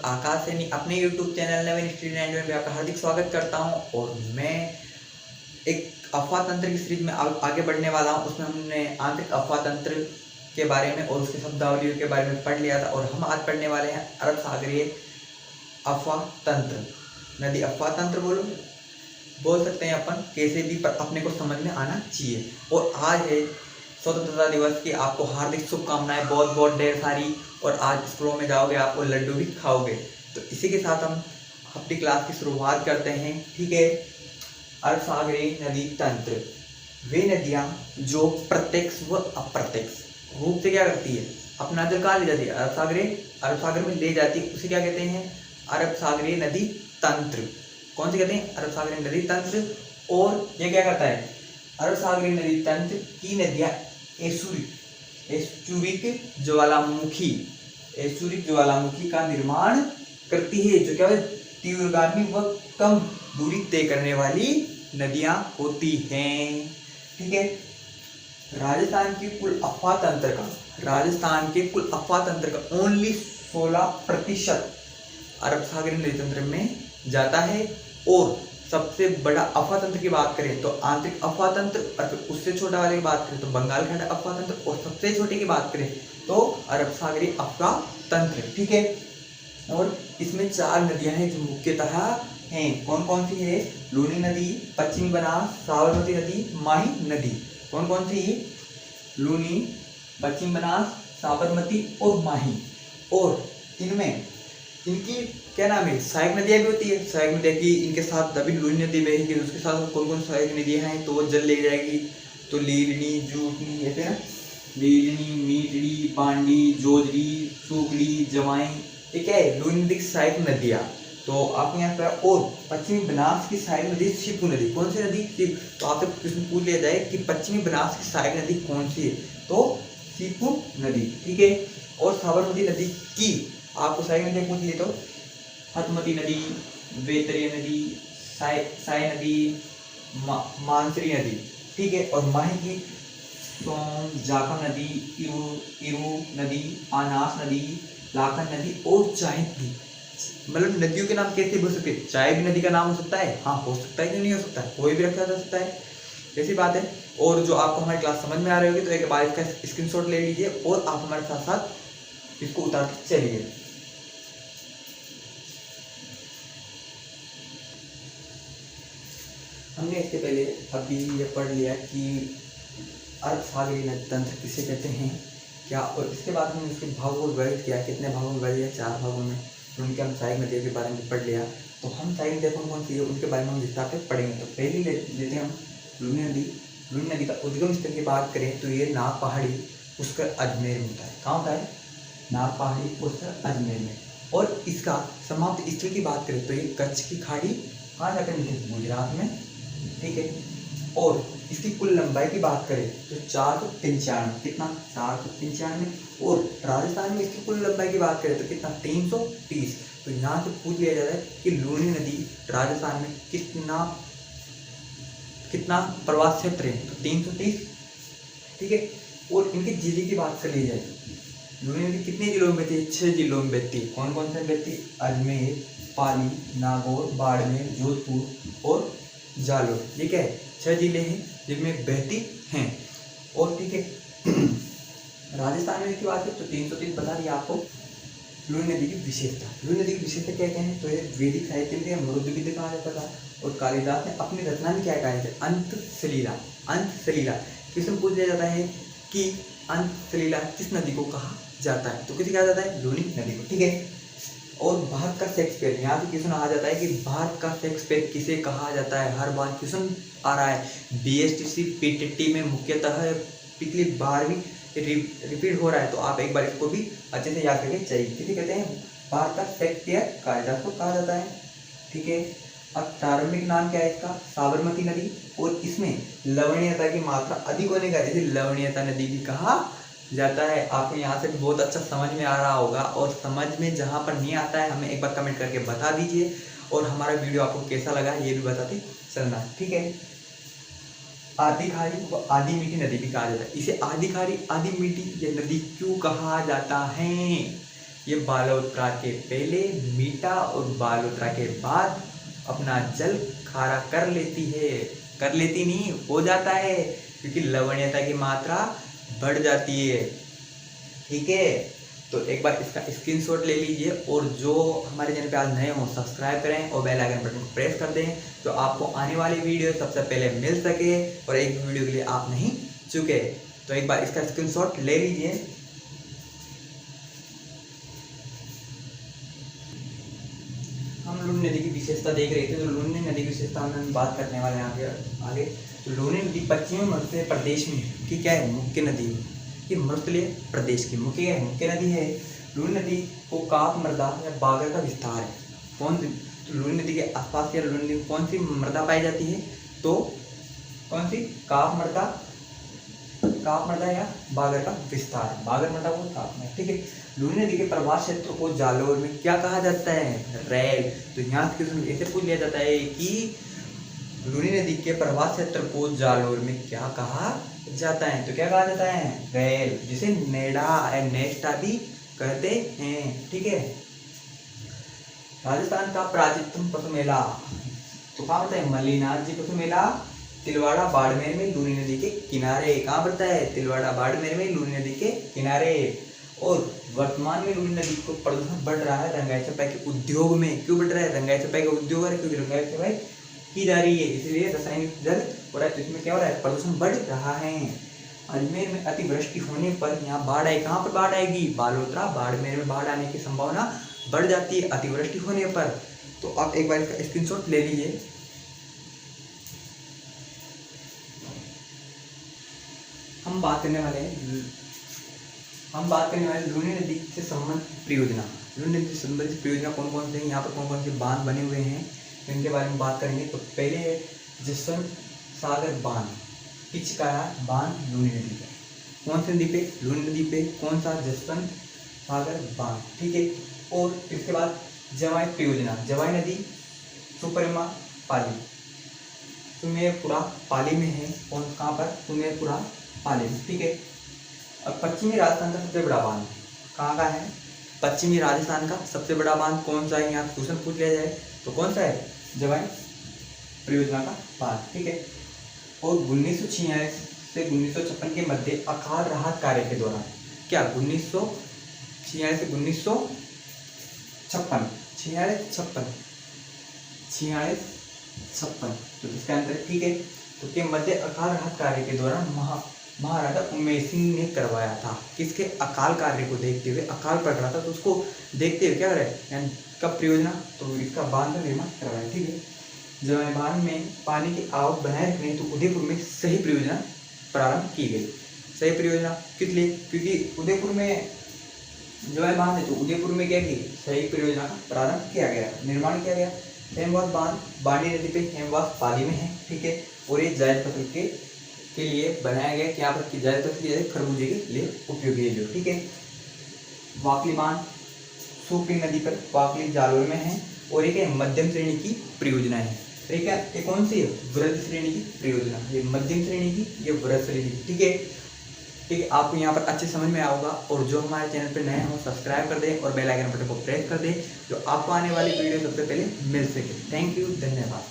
आकाश सैनी अपने YouTube channel नवीन study में आपका हार्दिक स्वागत करता हूं। और मैं एक अफवाह तंत्र की सीरीज में आगे बढ़ने वाला हूं। उसमें हमने आंतरिक अफवाह तंत्र के बारे में और उसके शब्दावलियों के बारे में पढ़ लिया था। और हम आज पढ़ने वाले हैं अरब सागरीय अफवाह तंत्र, नदी अफवाह तंत्र बोल सकते हैं अपन, कैसे भी पर अपने को समझ में आना चाहिए। और आज है स्वतंत्रता दिवस की आपको हार्दिक शुभकामनाएं, बहुत बहुत ढेर सारी। और आज स्कूलों में जाओगे आपको लड्डू भी खाओगे। तो इसी के साथ हम अपनी क्लास की शुरुआत करते हैं। ठीक है। अरब सागरीय नदी तंत्र, वे नदियाँ जो प्रत्यक्ष व अप्रत्यक्ष रूप से क्या करती है, अपना जल कहाँ ले जाती है, अरब सागर में ले जाती है। उसे क्या कहते हैं, अरब सागरीय नदी तंत्र। कौन से कहते हैं, अरब सागरीय नदी तंत्र। और ये क्या करता है, अरब सागरीय नदी तंत्र की नदियाँ एस्चुरिक ज्वालामुखी का निर्माण करती है, जो क्या है तीव्रगामी व कम दूरी तय करने वाली नदियां होती हैं। ठीक है। राजस्थान के कुल अफवाह तंत्र का ओनली 16% अरब सागरीय नदी तंत्र में जाता है। और सबसे बड़ा अफवाह तंत्र की बात करें तो आंतरिक अफवाह तंत्र, और फिर उससे छोटा वाले की बात करें तो बंगाल खंड अफवाह तंत्र, और सबसे छोटे की बात करें तो अरब सागरीय अफवाह तंत्र। ठीक है। और इसमें 4 नदियां हैं जो मुख्यतः हैं। कौन कौन सी है, लूनी नदी, पश्चिमी बनास, साबरमती नदी, माही नदी। कौन कौन सी, लूनी, पश्चिमी बनास, साबरमती और माही। और इनमें इनकी क्या नाम है, सहायक नदियाँ भी होती है। सहायक नदियाँ की इनके साथ तभी लूनी नदी बहेगी, उसके साथ कौन कौन सहायक नदियाँ हैं तो वो जल ले जाएगी। तो लीलनी, जूटनी, ऐसे ना, लीलनी, मीटड़ी, पांडी, जोजरी, सूगड़ी, जमाई, ये क्या है, लूनी नदी की सहायक नदियाँ। तो आपको यहाँ पर और पश्चिमी बनास की सहायक नदी सीपू नदी। कौन सी नदी, तो आपसे प्रश्न पूछ लिया जाए कि पश्चिमी बनास की सहायक नदी कौन सी है, तो सीपू नदी। ठीक है। और साबरमती नदी की आपको सहायक नदी पूछ लिए तो हतमती नदी, वेतरिया नदी, साय नदी, मानसरी नदी। ठीक है। और माही की सोम, जाखम नदी, इरू नदी, आनास नदी, लाखन नदी और चाय नदी। मतलब नदियों के नाम कैसे हो सकते हैं, चाय भी नदी का नाम हो सकता है, हाँ हो सकता है, क्यों नहीं हो सकता है, कोई भी रखा जा सकता है, ऐसी बात है। और जो आपको हमारी क्लास समझ में आ रही होगी तो एक बार इसका स्क्रीनशॉट ले लीजिए और आप हमारे साथ साथ इसको उतार के चलिए। हमने इसके पहले अभी ये पढ़ लिया कि अरब सागरीय नदी तंत्र किसे कहते हैं क्या, और इसके बाद हमने इसके भागों को विभाजित किया। कितने भागों में विभाजित किया, 4 भागों में। उनके हम सहायक नदियों के बारे में पढ़ लिया। तो हम सहायक नदियाँ कौन कौन सी है उनके बारे में हम विस्तार से पढ़ेंगे। तो पहले लेते हैं हम लूनी नदी। लूनी नदी का उद्गम स्थल की बात करें तो ये नाग पहाड़ी पुष्कर अजमेर में होता है। कहाँ होता है, नाग पहाड़ी पुष्कर अजमेर में। और इसका समाप्त स्थल की बात करें तो ये कच्छ की खाड़ी कहाँ जाकर मिलती है, गुजरात में। ठीक है। और इसकी कुल लंबाई की बात करें तो 495, कितना, 495। और राजस्थान में इसकी कुल लंबाई की बात करें तो कितना, 330। तो यहाँ से पूछ लिया जाता है कि लूनी नदी राजस्थान में कितना प्रवास क्षेत्र है, तो 330। ठीक है। और इनके जिले की बात कर ली जाए, लूनी नदी कितने जिलों में बहती है, 6 जिलों में बहती है। कौन कौन से बहती है, अजमेर, पाली, नागौर, बाड़मेर, जोधपुर और जालोर। ये क्या है, 6 जिले हैं जिनमें बहती हैं। और ठीक है, राजस्थान में की बात है तो 330 बता दिया आपको। लूनी नदी की विशेषता, लूनी नदी की विशेषता क्या कहते हैं तो ये वैदिक साहित्य में मरुद्गीत कहा जाता था। और कालिदास ने अपनी रचना में क्या कहा है, अंतसलीला। क्वेश्चन पूछ लिया जाता है कि अंतसलीला किस नदी को कहा जाता है, तो किसे कहा जाता है, लूनी नदी को। ठीक है। और भारत का शेक्सपियर, यहाँ से क्वेश्चन आ जाता है कि भारत का शेक्सपियर किसे कहा जाता है। हर बार क्वेश्चन आ रहा है, BSTC PTT में मुख्यतः पिछली बार भी रिपीट हो रहा है। तो आप एक बार इसको भी अच्छे से याद करके चाहिए। किसे कहते हैं, भारत का शेक्सपियर कालिदास को कहा जाता है। ठीक है। अब प्रारंभिक नाम क्या है इसका, साबरमती नदी। और इसमें लवणीयता की मात्रा अधिक होने का इसे लवणीयता नदी भी कहा जाता है। आपको यहाँ से बहुत अच्छा समझ में आ रहा होगा। और समझ में जहाँ पर नहीं आता है हमें एक बार कमेंट करके बता दीजिए। और हमारा वीडियो आपको कैसा लगा ये भी बताते चलना। ठीक है। आधी खारी व आधी मीठी नदी भी कहा जाता है। इसे आधी खारी आधी मीठी ये नदी क्यों कहा जाता है, ये बालोत्रा के पहले मीठा और बालोत्रा के बाद अपना जल खारा कर लेती है, कर लेती नहीं, हो जाता है, क्योंकि लवणीयता की मात्रा बढ़ जाती है। ठीक है, तो एक बार इसका स्क्रीनशॉट ले लीजिए और जो हमारे चैनल पे आज नए हो सब्सक्राइब करें और बेल आइकन बटन को प्रेस कर दें, तो आपको आने वाली वीडियो सबसे पहले मिल सके और एक वीडियो के लिए आप नहीं चुके। तो एक बार इसका स्क्रीनशॉट ले लीजिए। हम लूनी नदी की विशेषता देख रहे थे, तो लूनी नदी की विशेषता हम बात करने वाले हैं आगे। तो लूनी नदी पश्चिमी मध्य प्रदेश में की क्या है, मुख्य नदी है। ये मरुस्थलीय प्रदेश की मुख्य नदी है। लूनी नदी को काप मृदा या बागर का विस्तार है। कौन तो लूनी नदी के आसपास या लूनी नदी कौन सी मृदा पाई जाती है, तो कौन सी, काप मृदा या बागर का विस्तार, बागर मृदा को काप मृदा। ठीक है, लूनी नदी के प्रवाह क्षेत्र को जालोर में क्या कहा जाता है, रैल। तो यहाँ से ऐसे पूछ लिया जाता है कि लूनी नदी के प्रवाह क्षेत्र को जालोर में क्या कहा जाता है, तो क्या कहा जाता है, रैल, जिसे नेडा या नेस्टा भी कहते हैं। ठीक है, राजस्थान का प्राचीनतम पशु मेला तो कहाँ होता है, मल्लीनाथ जी पशु मेला तिलवाड़ा बाड़मेर में लूनी नदी के किनारे। कहाँ पड़ता है, तिलवाड़ा बाड़मेर में लूनी नदी के किनारे। और वर्तमान में लूनी नदी को प्रदूषण बढ़ रहा है रंगाई छपाई के उद्योग में। क्यों बढ़ रहा है, रंगाई छपाई का उद्योग है, क्योंकि रंगाई छपाई की जा रही है, इसलिए रासायनिक जल हो रहा है, तो इसमें क्या हो रहा है, प्रदूषण बढ़ रहा है। अजमेर में अतिवृष्टि होने पर यहाँ बाढ़ आएगी। कहाँ पर बाढ़ आएगी, बालोतरा बाड़मेर में बाढ़ आने की संभावना बढ़ जाती है अतिवृष्टि होने पर। तो आप एक बार इसका स्क्रीनशॉट ले लीजिए। हम बात करने वाले लूनी नदी से संबंधित परियोजना। लूनी नदी से संबंधित परियोजना कौन कौन से हैं, यहाँ पर कौन कौन से बांध बने हुए हैं, इनके बारे में बात करेंगे। तो पहले है जसवंत सागर बांध, पिचकारा बांध लूनी नदी पे। कौन सी नदी पे, लूनी नदी पे। कौन सा, जसवंत सागर बांध। ठीक है, और इसके बाद जवाई परियोजना, जवाई नदी सुपरमा पाली, सुमेरपुरा पाली में है। कौन, कहाँ पर, सुमेरपुरा पाली में। ठीक है, अब पश्चिमी राजस्थान का सबसे बड़ा बांध कहाँ का है, पश्चिमी राजस्थान का सबसे बड़ा बांध कौन सा है, यहाँ क्वेश्चन पूछ लिया जाए तो कौन सा है, जवाई परियोजना का बांध। ठीक है, और 1946 से 1956 के मध्य अकाल राहत कार्य के दौरान, क्या 1946 से 1956 तो इसका आंसर। ठीक है, तो के मध्य अकाल राहत कार्य के दौरान महाराजा उमेश सिंह ने करवाया था। किसके, अकाल कार्य को देखते हुए, अकाल पड़ रहा था तो उसको देखते हुए क्या कर रहे हैं, कब परियोजना, तो इसका बांध का निर्माण करवाया। ठीक है, जवाई बांध में पानी की आवक बनाए रखने तो उदयपुर में सही परियोजना प्रारंभ की गई। सही परियोजना किस लिए, क्योंकि उदयपुर में जवाई बांध है तो उदयपुर में क्या की, सही परियोजना का प्रारंभ किया गया, निर्माण किया गया। हेमवास बांध बाड़ी नदी पे हेमवास पाली में है। ठीक है, और ये जायद फसल के लिए बनाया गया, क्या पर जायद फसल के खरबूजे के लिए उपयोगी है जो। ठीक है, वाकली बांध सूपी नदी पर, वाकली जालोर में है, और एक मध्यम श्रेणी की परियोजना है। ठीक है, ये कौन सी है, वृहद श्रेणी की परियोजना, ये मध्यम श्रेणी की, ये वृहद श्रेणी की। ठीक है, ठीक है, आपको यहाँ पर अच्छे समझ में आएगा। और जो हमारे चैनल पे नए हो सब्सक्राइब कर दें और बेल आइकन बटन को प्रेस कर दें, जो आपको आने वाली वीडियो सबसे पहले मिल सके। थैंक यू, धन्यवाद।